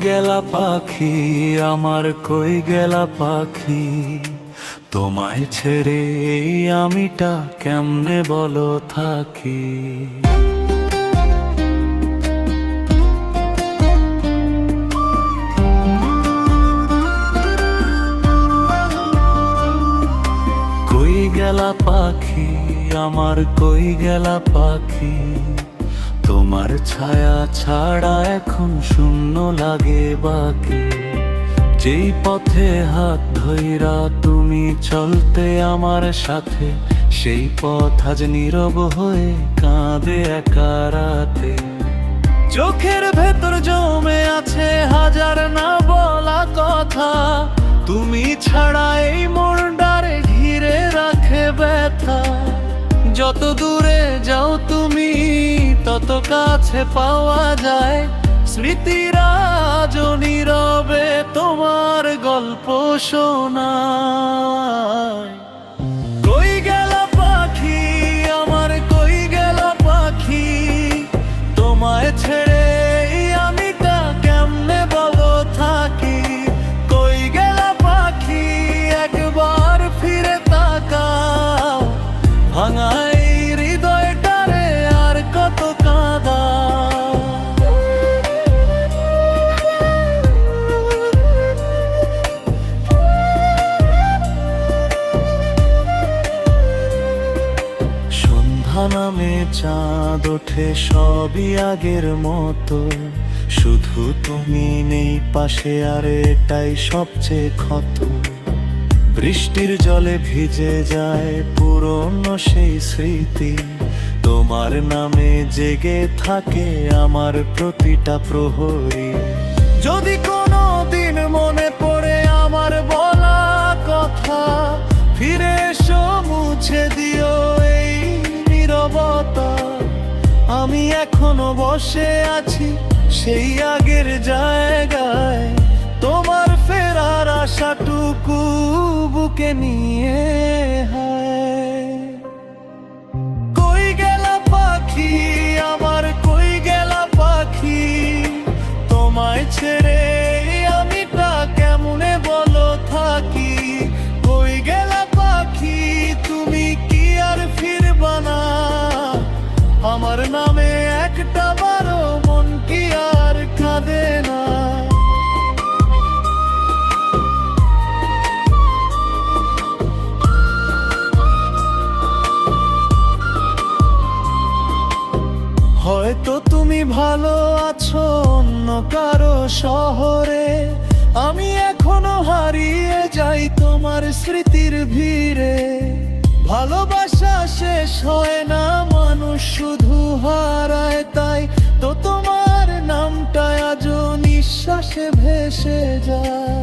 গেলা পাখি আমার, কই গেলা পাখি? তোমায় ছেড়ে এই আমিটা কেমনে বলো থাকি? কই গেলা পাখি আমার, কই গেলা পাখি? তোমার ছায়া ছাড়া এখন শূন্য লাগে বাকি। যেই পথে হাত ধইরা তুমি চলতে আমার সাথে, সেই পথ আজ নীরব হয়ে কাঁদে একা রাতে। চোখের ভেতর জমে আছে হাজার না বলা কথা, তুমি ছাড়া এই মনটারে ঘিরে রাখে ব্যথা। যত দূরে যাও তুমি তত কাছে পাওয়া যায়, স্মৃতিরা আজ নীরবে তোমার গল্প শোনায়। কই গেলা পাখি আমার, কই গেলা পাখি? তোমায় ছেড়ে এই আমিটা কেমনে বলো থাকি? কই গেলা পাখি একবার ফিরে তাকাও, ভাঙাই হৃদয়টারে আর কত কাঁদাও। সন্ধ্যা নামে চাঁদ ওঠে সবই আগের মতো, শুধু তুমি নেই পাশে আর এটাই সবচেয়ে ক্ষত। বৃষ্টির জলে ভিজে যায় পুরনো সেই স্মৃতি, তোমার নামে জেগে থাকে আমার প্রতিটা প্রহরী। যদি কোনো দিন মনে পড়ে আমার বলা কথা, ফিরে এসো মুছে দিও এই নীরবতা। আমি এখনো বসে আছি সেই আগের জায়গায়, তোমার ফেরার আশাটুকু বুকে নিয়ে। হায় কই গেলা পাখি আমার, কই গেলা পাখি? তোমায় ছেড়ে আমিটা কেমনে বলো থাকি? কই গেলা পাখি তুমি কি আর ফিরবা না? আমার নামে একটা বারো মন কি আর কাঁদে না? হয়তো তুমি ভালো আছো অন্য কারো শহরে, আমি এখনো হারিয়ে যাই তোমার স্মৃতির ভিড়ে। ভালোবাসা শেষ হয় না, মানুষ শুধু হারায়, তাই তো তোমার নামটা আজও নিঃশ্বাসে ভেসে যায়।